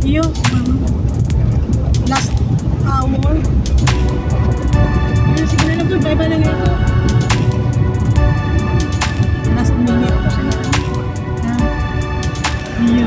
Iyo, last hour. Ayun, sige na lang doon, bye-bye lang ito. Last minute ko siya. Iyo.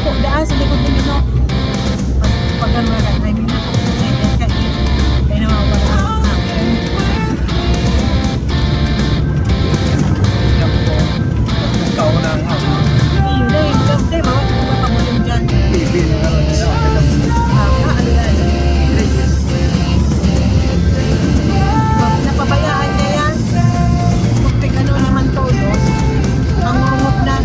dako daan sa likod ng ino. Pag ano na ay mina ko kay na mga bata. Taon na nga. Iyo na yung gabde mga pamulong dyan. TV na nga nila. Ano na napabayaan niya yan. Pag ano naman todos, ang murumot na.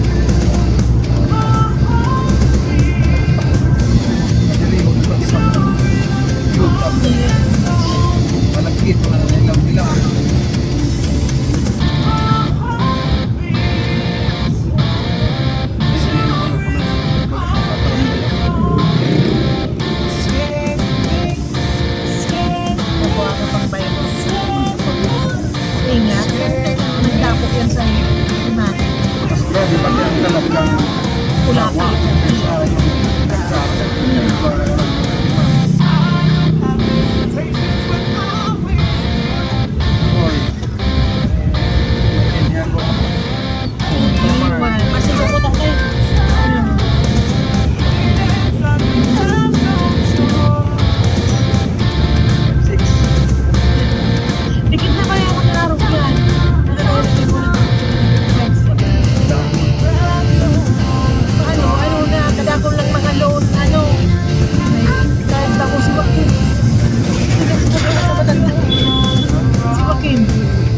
Malagkit na nilang bilang. Nakuha ka pang bayan mo. Ingat. Nagdapok yan sa lima. Mas grabe ba yan talagang Kulaki. Masih lukot ako eh. Dikit na ba yung mga araw yan? Nakakalitin mo na ano na, kadakong lang mga loan, kahit ako si Joaquin. Sa matanda. Si Joaquin.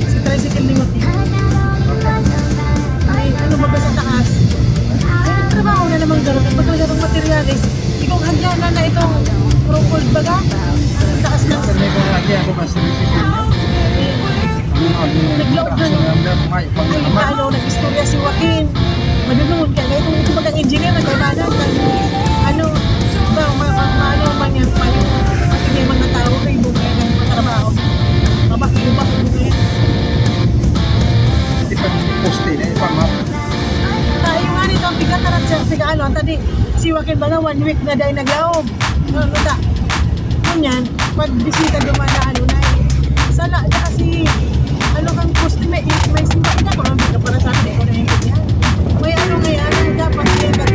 Si tricycle ni Joaquin. Ay, ano ba sa taas? Ay, nagtrabaho na naman gano'n. Pagkala ng materialis, ikong hanggang na itong crumpled baga. Taas lang. Nag-load na. Ay, nag-istorya si Joaquin. Madunod ka. Kaya kung ito bagang engineer, nagkailangan ka. Ano man yan pa yung may mga tao kayo mo kaya ng trabaho. Mabak-ibak mo kaya. Hindi pa poste na ipamap. Tayo nga nito, ang pigataran siya. Ano, tadi, si Joaquin ba na 1 week na dahil naglaom. Ano ta? Kunyan, pag bisita dumadaan, na sana, kasi, kang poste, may simba ka kung hindi ka para sa akin, kung nahingit yan. May ngayon, dapat yan ka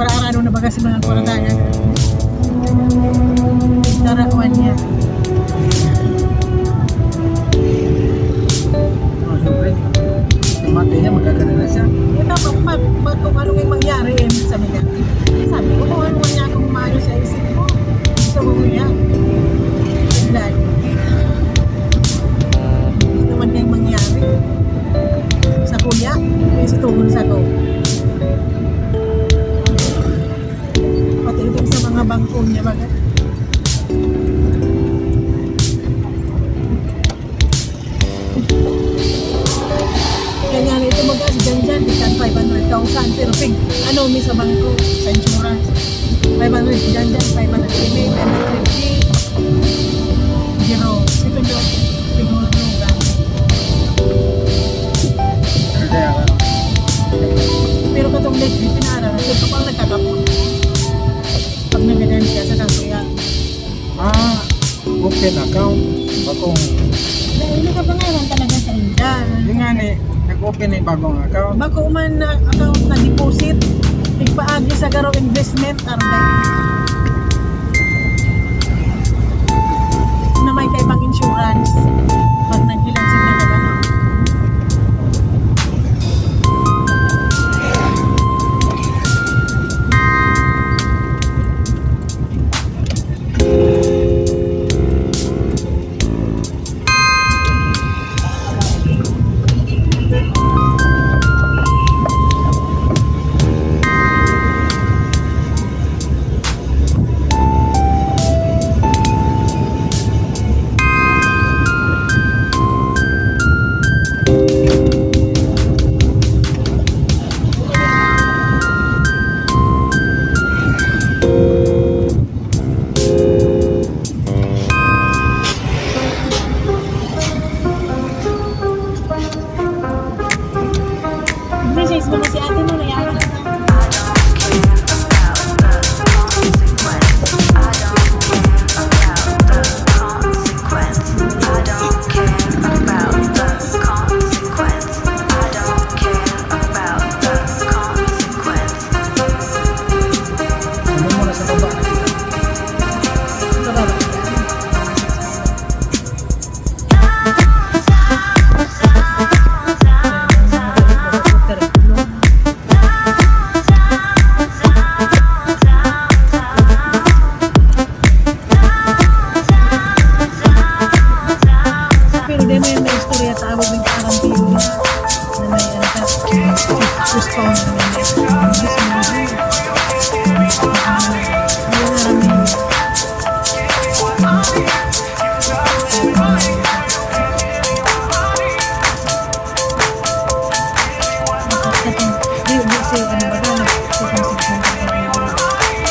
Para-arano na baga si mga kurataya. Tarakuan niya. Siyempre, mati niya, magkagana na siya. Ito, kung ano yung mangyari, sabi niya. Sabi ko, kung ano niya kung maano sa isip ko. Gusto mo niya. Biglan. pero pig, ano, may sa bangko, sa insurance. 500 dyan dyan, 500 kini, 500 di. Zero. Second job, siguro lugan. Pero kaya ka. Pero katong lately, pinaaral, ito pang nagkakapon. Pag nagagan siya sa kasuya. Open account. Bakong, Dahil nakapangaran talaga sa India. yung nga ni, nag-open na yung bagong account. Bago man na account na deposit, ippaagi sa garo investment, arday. Na may kaibang insurance. Pag naghilang sila na gano'n. Hindi, size mo na si ate mo, nayaran na. Ano mo na sa baba na kita. Sa baba. Pero di may istorya tawag ng parang TV na may ano ka, gusto na may gusto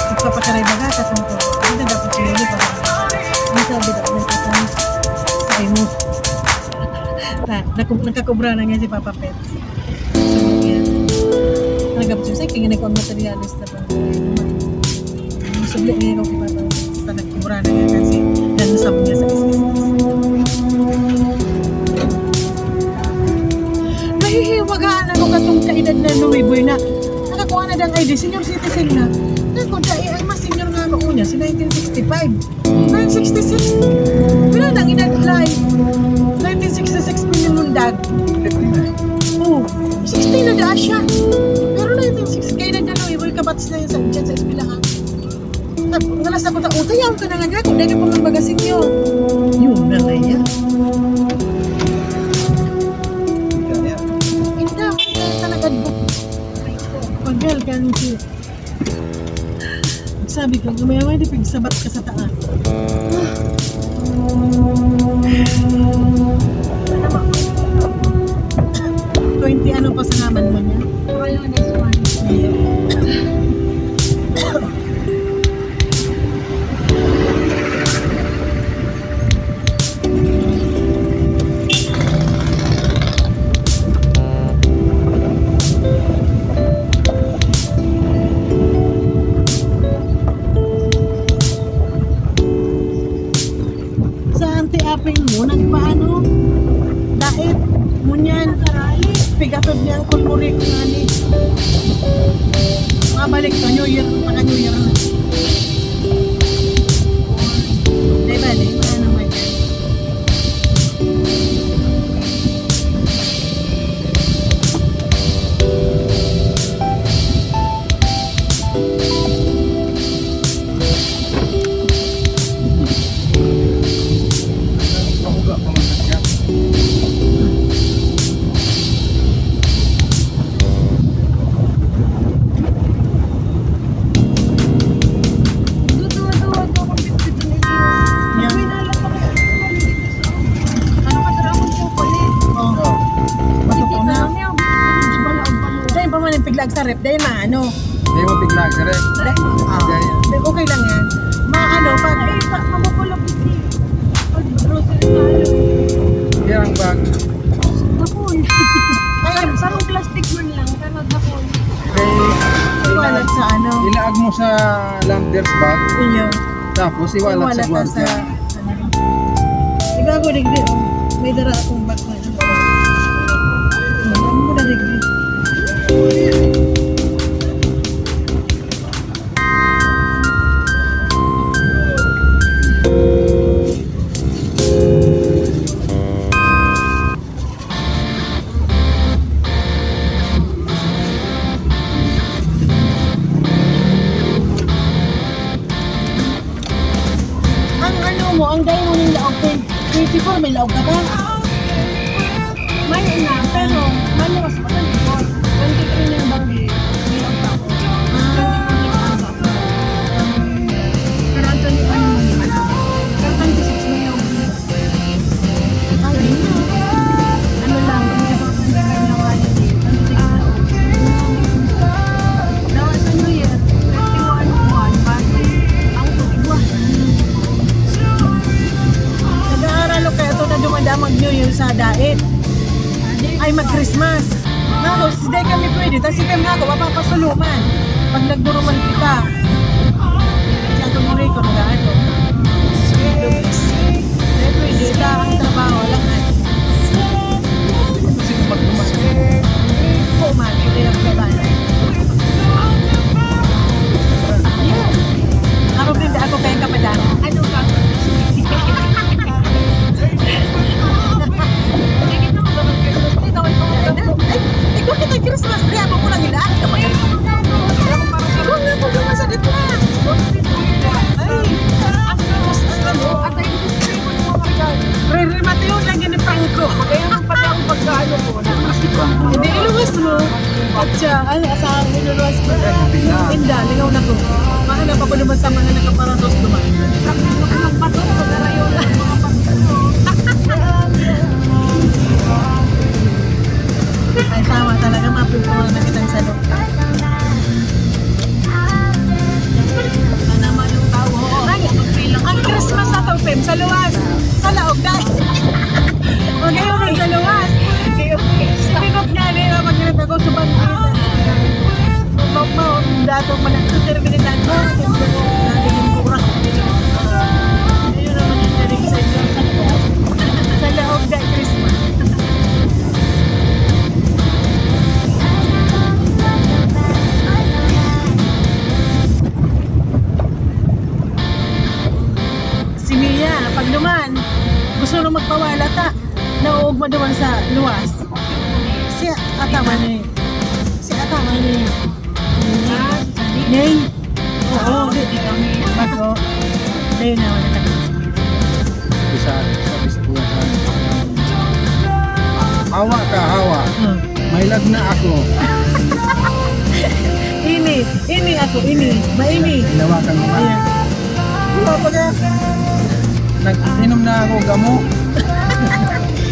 Pagpapakaray baga katong ko, hindi na dapat sila ni para masabi daw ng katong sa imo. Nagkakubra na nga si Papa Pets. So, yan. Nagkapit siya, kaya nagkakong materialist na pa. Masubli niya ikaw kay Papa Pets. Nagkakubra na nga kasi nanasab niya sa business. Nahihiwagaan ako katong kaedad na Nuevoy na nakakuha na dang ID, senior citizen na. Kung dahil ay mas senior nga ako niya, si 1965. 1966. Pero nang inadlay. 1966 pinunundag. Oo. 60 na daa siya. Pero 1960, kaya nagdanoy, boy kabats na yun sa dyan sa espilahan. Nalas ako ta, tayaw ka na nga nga, kung dahil pa mga bagasin nyo. Yun na nga yan. Kaya. Inda, talaga po. Paggal ka nyo. Sabi ko, gumayawa, di pagsabat ka sa taas. 20 ano pa sa naman mo niya? Wala na swan. Sa anti-aping mo, nagpaano? Dahil mo niyan, pigatod niya ang kulmurik nga ni. Mabalik ka, New Year, paka New Year na. Diba, diba, ano naman yan? Mahuga pa man na siya. piglag sa rep, dahil maano. Hindi mo bigla sa rep. Okay lang yan. Maano, pag Mabukulog iti. Pag grocery tayo. Kaya ang bag. Napon. ay, Sarong plastic man lang, pero napon. Kay iwalat sa ano. ilaag mo sa landers bag. Inyo. Tapos iwalat sa ta gwardiya. ano. Igago digdi, oh. May dara akong bag na. Ano mo na digdi? Ang ano mo, ang dahil mo yung laog, 24, may laog ka ba? May na, pero malakas pa rin ito. 23 yung banggi. May ang ako. 24 yung ang ako. Pero ang 21 yung naman ako. Pero 26 na yung Ay, ano lang, hindi ko kung hindi kayo nawalan eh. 26 na ako. Dawa sa New Year, 21 pati ang iba. nag-aaral ko kaya ito na dumadamag nyo yung sa daet. Ay, mag-Christmas. Nga ko, siday kami pwede. Tapos kami nga ako, mapapasuluman. Pag nagduruman kita. Siya ito muna ko, nagaan ko. Dahil pwede, ang trabaho lang na. Kasi kung maglumas mo. Oo, man, hindi na pagkabala. Yes. Ako din, ako kayang kapadana. Ano ka? Nakikita mo ba mag-Christmas tree? Dawal ko Ay, ikaw kita Christmas tree. Ako ko lang ilaan. Ikaw nga po naman sa dito na. Ay, At ay gusto ko ng mga regalo. re-remate yun lang yun ni Franco. Kaya nung pati ang pagkaano ko, Hindi, iluwas mo. At siya, ano, asahan mo, iluwas mo. Hindi, lingaw na ko. Mahanap ako naman sa mga nakaparatos naman. anong patos, pag-arayo lang mga patos. Ay, tama talaga, mapupura na kitang sa loob. Ano naman yung tao? Ang Christmas na to, Pim, sa luwas. Sa laog, dahil. Huwag kayo rin sa luwas. Pinop na nila, pag ginit ako, subang kita. Pag mo, dato pa na, terminitan mo, nagiging kurang. Ayun naman yung daring sa inyo, sa luwas. Sa laog, dahil Christmas. Si Mia, pag duman, gusto nung magpawala ta, nauog mo duman sa luwas. Si Atama ni. Si Atama ni. Nay. Oo, di kami. Bago. Dahil naman na kami. Bisa sa buwan. Hawa ka, hawa. May lag na ako. Ini ako, maini. Hinawakan mo ba? Ayan. Papa ka. Nag-inom na ako gamo.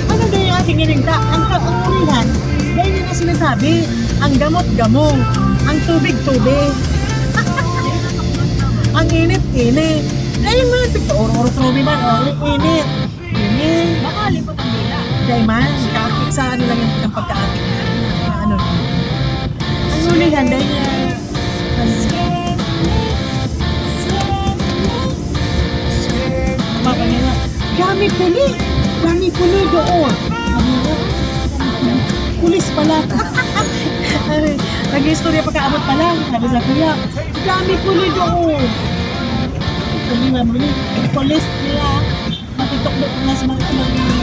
Ano ba yung aking iningta? Ang ulihan, dahil yun ang sinasabi, ang gamot-gamo, ang tubig-tubig. Ang init-init. Dahil mga oro-oro trobi man, init. Init. Baka lipot ang dila. Dahil man, kakik sa ano lang yung pagkaakik na ano. Ang ulihan, dahil Papa nila, dami puli doon. Pulis pala. Nag-istorya pagkaabot pa lang. Sabi sa kuya, dami puli doon. Kami mamuli, pulis nila. Matitok doon na sa mga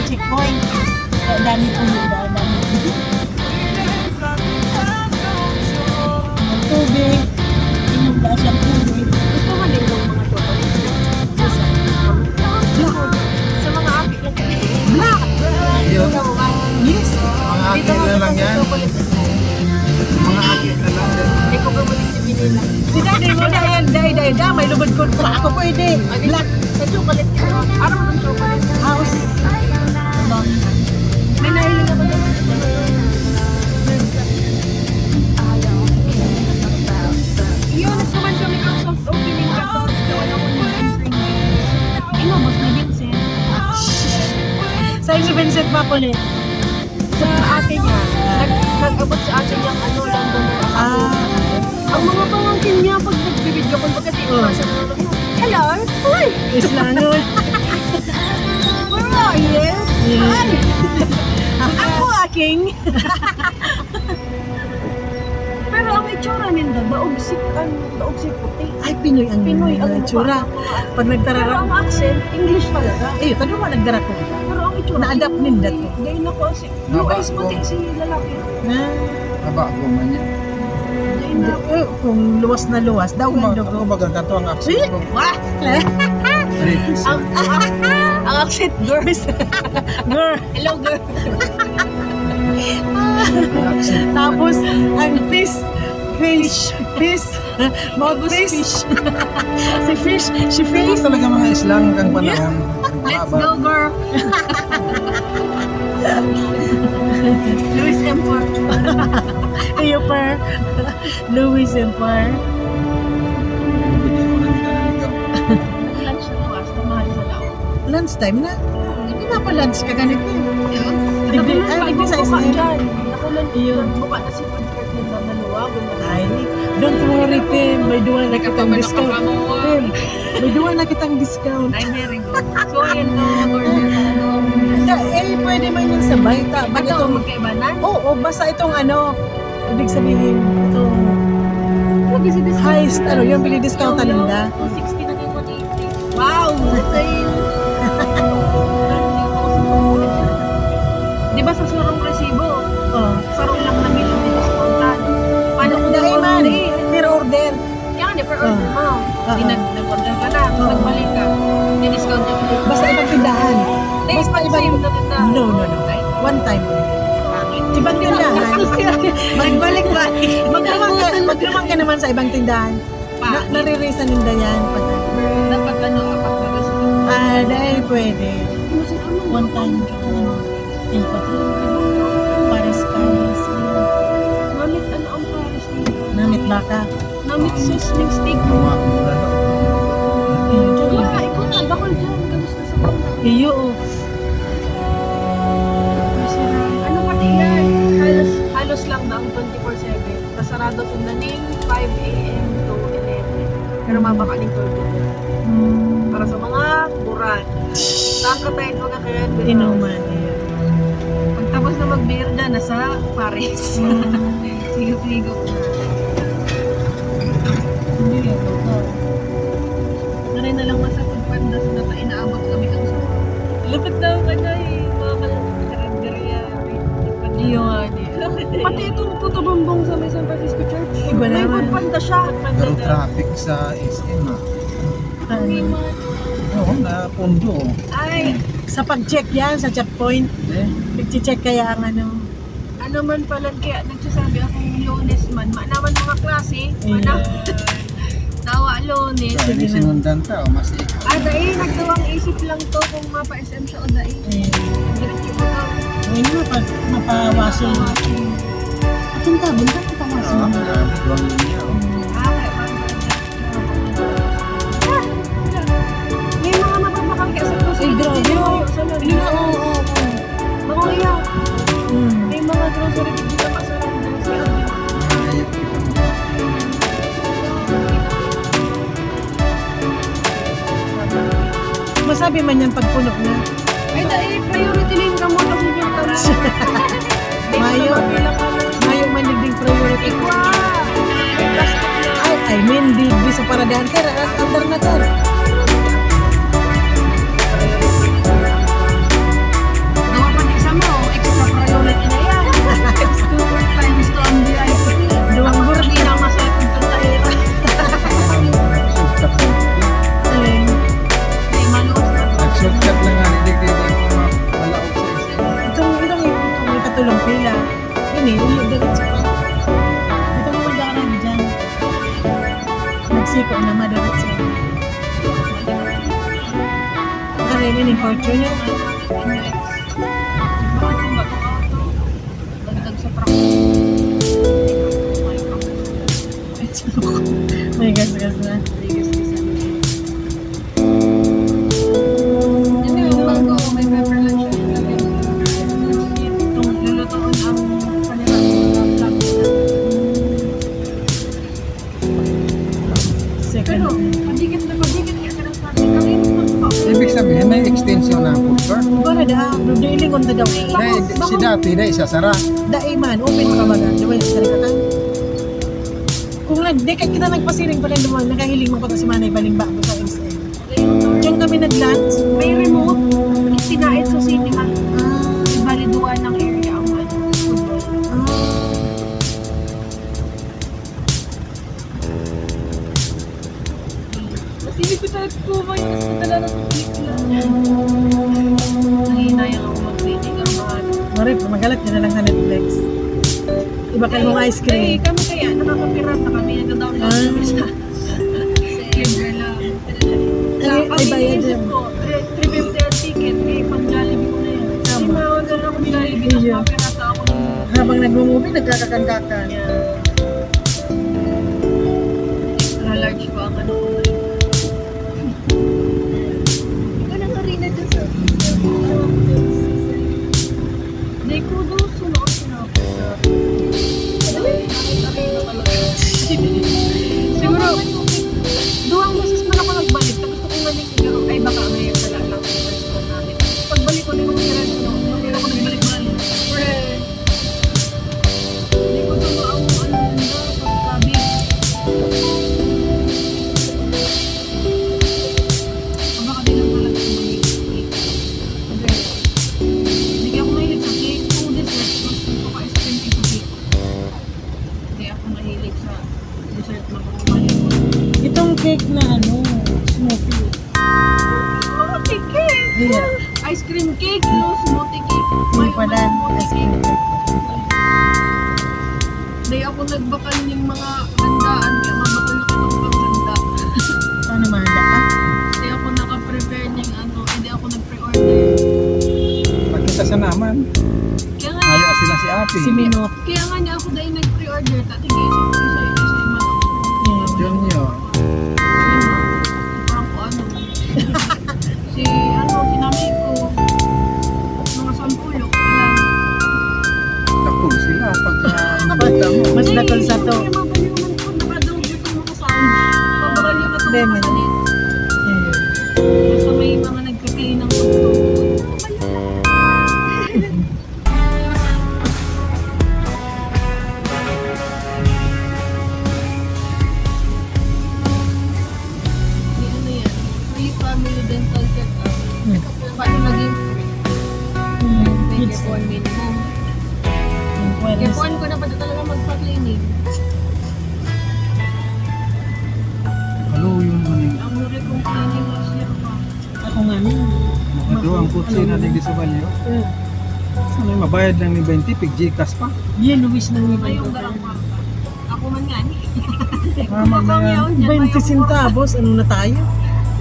checkpoint. Dami puli daw, dami puli. Ang tubig, inom ba siyang tubig. Gusto mo din yung mga chocolate? Sa mga akit lang. Black! Yun. Yes! Mga akin na lang yan. Mga akin na lang. Hindi ko ba muli si Manila? Si daddy mo na yan, day, may lubad ko pa ako pwede. Black Sa chocolate ka. Ano mo ng chocolate? house. May nahiling ako doon. Sa inyo, Vincent Mapoli. Sa atin niya, nag-abot sa atin yung ano, Londoner ako. Ang mga pamangkin niya, pag nagbibideo ko, pagkatito Oh. sa mga hello? Hi! Islanol. Where are you? Hi! Ako aking. Pero ang itsura ninda, daogsik puti. Ay, Pinoy ang Pinoy ang itsura. mukha. Pag Pero nagtararap. ang accent, English talaga. Eh, kano ba nagdara ko? Pero ang itsura, Na-adapt ninda to. Dahil na ko si Blue eyes puti si lalaki. Na, Haba ko man yan. Dahil na kung luwas na luwas, daw Ako man ako bagang kato ang accent ko. Wah! ang accent girls. Girl. Hello girl. Tapos, ang fish. Mouthpiece. Si fish. Pero talaga mga islang kang panahon. Let's Haba. go girl. Louis Empor. Iyo per. Louis Empire. Lunch na luwas, mahal sa lao. Lunch time na. Hindi na pa lunch ka ganito. Digdi sa buka isla. dyan. Nakulan Iyo. buka na si food court nila na luwag. Ay, don't worry, Pim. May duwa na kitang discount. Pim, may duwa na kitang discount. I'm very good. So, ayun na order na ano. Pwede man yun sa baita. Ba't Ito, itong... magkaibanan? Oo, basta itong ano, ibig sabihin, itong Lagi si discount. highest, ano, yung bili-discount nila. 260 na yung 180. Wow! Di ba sa surong resibo, Oh. sarong lang na milyon din discountan. Paano kung Dahil man, nag-order? per order. Kaya nga, per order mo. Di Oo. nag-order ka na, Oo. nagbalik ka. Di discount yung Basta ibang tindahan. Basta Basta ibang ibang... na tinda. No. One time. Ibang tindahan. Magbalik-balik. Maglamang ka naman sa ibang tindahan. Naririsan ninda yan. Dapat ano, apat na resibo. Dahil pwede. One time. Paris. Namit ano ang pares nila? Namit baka. Namit sauce ng steak. Gawa ko na no. Wala, ikaw na, bakal dyan. Gamus na sa bangka. Iyo. Ano pati yan? Halos lang daw 24/7. Kasarado sundaning 5 a.m. to 11. Pero mabakaling 12. Para sa mga buran. Saan ka tayo magkakayan? Inuman. Pagtapos na mag-beer na, nasa Paris. Higop-higop na. Hindi yan. Naray na lang masa pagpanda sa nata inaabot kami kang sa lupit daw ka na mga karinderya. Iyo nga. Pati itong Puto Bumbong sa may San Francisco Church. Iba May naman. foodpanda siya. Pero traffic sa SM ah. Oo, na pundo. Ay, Sa pag-check yan, sa checkpoint, nag-check kaya ang ano. ano man pala kaya nagsasabi akong Lunes man. Manaman mga klase. Tawa Lunes. So, hindi sinundan ta o mas Dahil nagdawang isip lang to kung mapa-SM siya o dahil. Diretso mo daw. Ngayon mo, mapawaso. Ating tabon ka, mapawaso. Buwang niya o. Kaya parang may mga mapapakal kaya sa grocery. Grabe. Oo. Mga iyak. May mga grocery dito na pasarang doon sa Ayok kita mo. Masabi man yan pag puno na. ay dahil priority lane ka mo kasi yung tara. Mayo. Mayo man naging priority ko. I mean, di sa paradahan ka, andar na ka. Gawa pa din sa mo, extra priority na yan. X2 times 2 ang VIP. Duwang Ako burger. hindi na masaya kung tantahira. Shortcut lang. Alin. May maluwas na. Nag-shortcut lang nga ni Digdig yung mga malaog sa SM. Itong may katulong pila. Ini, diretso ka. Itong magaran dyan. Nagsiko na madiretso. Karin yun yung fortune niya. Dagdag sa truck. May gas-gas na. May pepper lunch. Dilingon na daw. Dahil si dati, dahil sasara. Dai man, open ka ba? Diba yung sarikatan? Kung di kita nagpasiring pa rin naman, nakahiling mo pa si Manay Balimba sa SM. Diyan kami nag-lunch. May remote. Sinait sa cinema. Baliduan ng area ang football. Kasi hindi ko tayo kumay. Kasi talaga ng pelikula. Nanginayang ako mag-reading ang mga Marip, magalat nyo na lang sa Netflix. Iba kayo mga ice cream. kami kaya nakakapirat na kami. Nag-download kami sa libre lang. Ay, bayad Isip yan. ko, 350 ang ticket. Eh, pang-Jollibee ko na yun. Kasi mawag na ako Jollibee. Tapos Yeah. mapirata ako ng Habang nag-movie, nagkakakandakan. extra large pa ang ano ko na yun. Ikaw na nga rin na dyan sa Day ko doon, sunod ako sa siguro, duwang beses man ako nagbalik. Tapos ko kung maning siguro, ay baka may wala lang sa first call namin. Pagbalik ko, di ko nagkiran ko. Pero ako nagbalik-balik. Hindi ko ito ang pagkabig. Baka din lang talaga ako mahilig sa cake. Hindi ako mahilig sa cake. Two dessert. Mas gusto ko ice cream kaysa cake. Hindi ako mahilig sa dessert na kumali ko. Itong cake na smoothie. Oh, cake! Yeah. Ice cream cake, no? Smoothie cake. May pala, smoothie ice cream cake. cake. Hindi ako nagbakal yung mga handaan. Kaya mabakal na kitang paghanda. Paano mahanda ka? Hindi ako naka-prepare ng hindi ako nag-pre-order. Pagkita sa naman. Kaya nga, Ayaw sila si ate. Si Minot. kaya nga niya ako dahil nag-pre-order. Tatige, isa man ako. Junior. Parang ko si nanay ko. Mga 10 wala. Tapos sila pagka nakita mo. Mas nakal sa to. Kaya mabaliw man ko. Nakadawag ko mga sound. Mabaliw na ito Lemon. mga salit. Yeah. Basta may mga nagkakay ng tugtog. Yan. Free family dental check-up. Paano naging Kids. F1 minimum? F1 ko na pa talaga magpa-cleaning. Hello, yung maning. Ang nuri kong cleaning last year pa. Ako nga nun. Mga doang kutsi na din sa balyo. Sana mabayad lang ni 20, pig Gcash pa. Yan, Luis nang Iba ibang yung darang kwarta. Ako man nga ni. Mama na yan. 20 centavos, ano na tayo?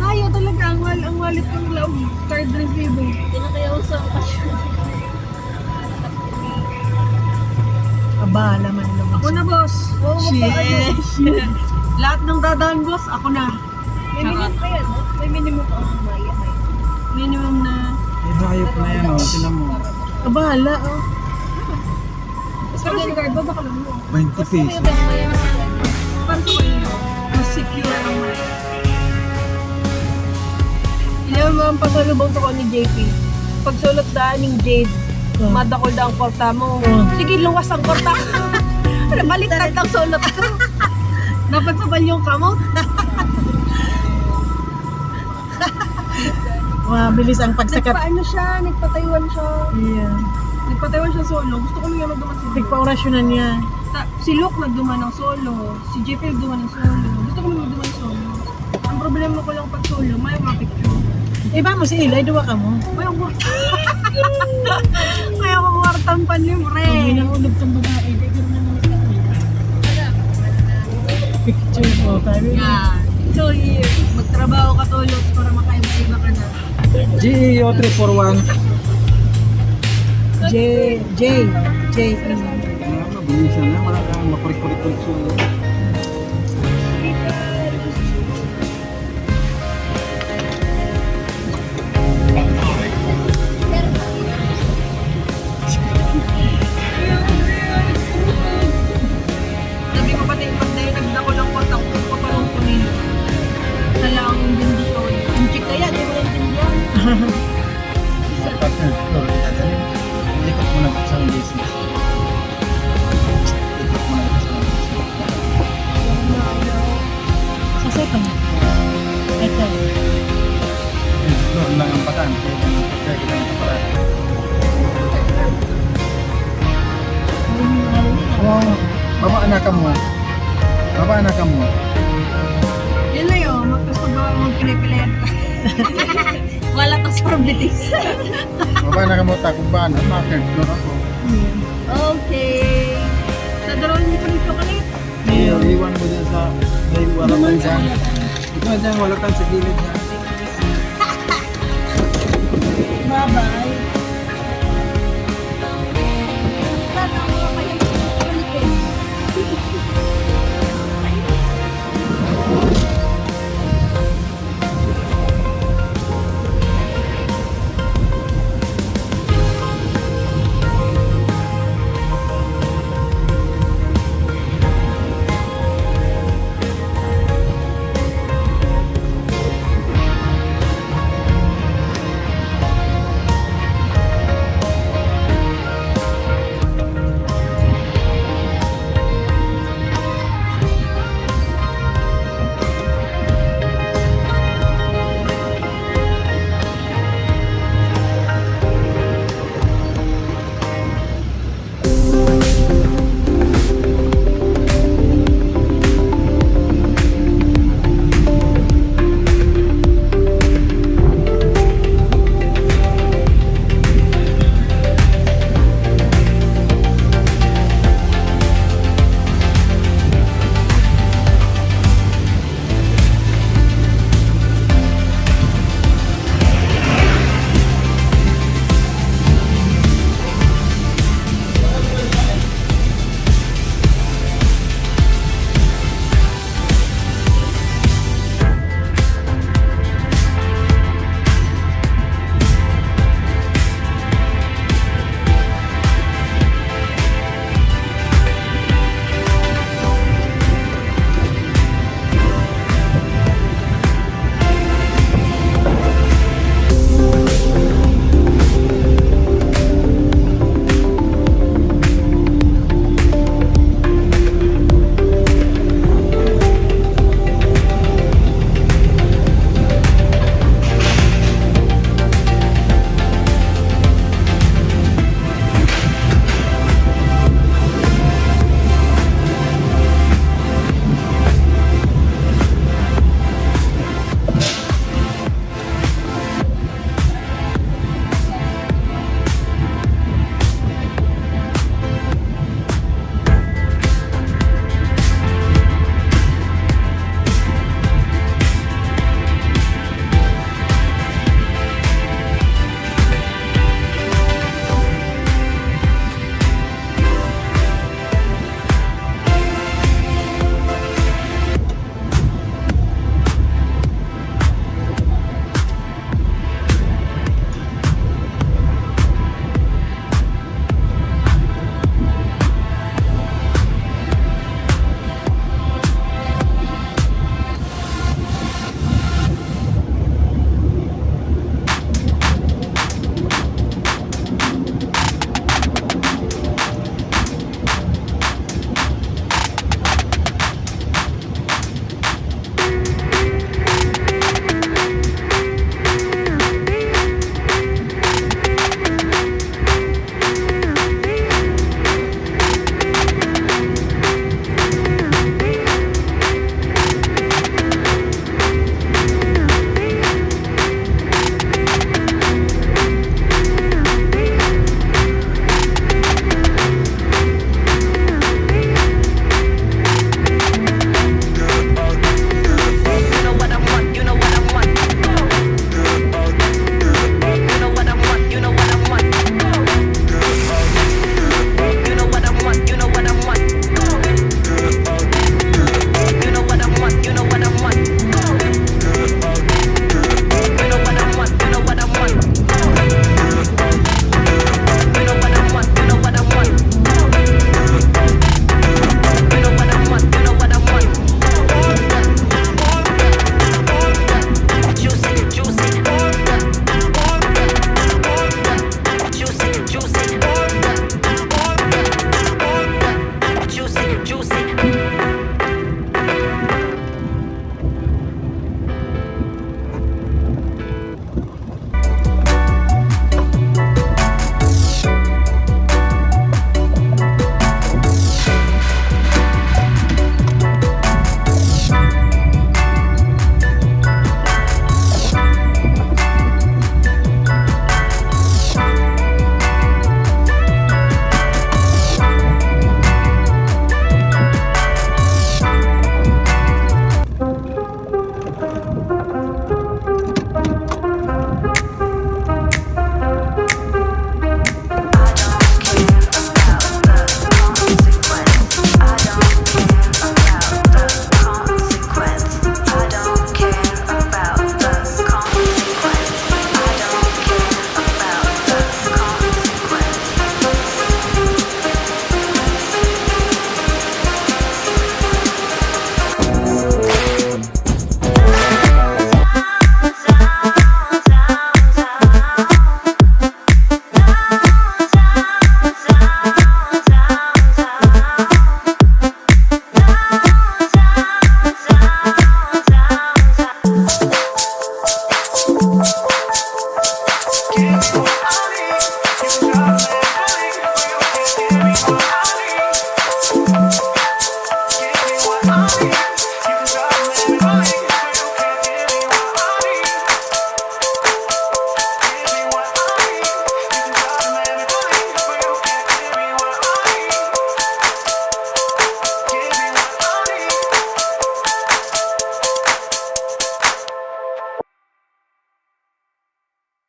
Ayaw talaga ang wallet kong love. Card resibo. Hindi na kaya sa okasyon. Abala man naman. Ako na boss. Shit. Lahat ng dadaan boss, ako na. May minimum pa yan, no? May minimum pa ako maya. Minimum na. Ihayop na yan, oh. Sila mo. Abala, Pero si card ba baka lang mo? 20 pesos. Para sa kanyo, mas secure ang maya. Ilan mo ang pasalubong ko ni JP? Pagsulot daan ng Jade, madakol na ang korta mo. Sige, luwas ang korta. Baliktad ang sulot ko. Dapat sa balyong kamot. Mabilis ang pagsakat. Nagpaano siya, nagpatayuan siya. Yeah. Nagpatayuan siya solo. Gusto ko lang magduman si Luke. Nagpa-orasyonan niya. Si Luke nagduman ng solo. Si JP nagduman ng solo. Gusto ko lang magduman ng solo. Ang problema ko lang pag solo, may mga picture. Iba mo si Eli, duwa ka mo. May ako. May ako kwartang panlimre. Hindi na ulog tong babae. Di ka naman picture mo. Tayo. Yeah. So here, magtrabaho ka tulos para makaiba-iba ka na. GEO 341. J. Mabilisan na, wala kang makurik-kurik-kurik siya. Sabi ko pati, pag dahil nagdako ng kontak ko, papalong ko nila. Salaang yung bendisyon. Ang chick kaya, di mo nang tindihan. Partner. Kung baba na ka mo. Yun na yun, magkasagawa mong pinipilit ka. Wala to sorbitis. Baba na ka mo takong ba na, makakagloor ako. Okay. Sa dalawang mo rin chocolate. Iwan mo dyan sa, dahil wala ka dyan. Ito na dyan, wala ka sa gilid niya. Bye-bye. Ano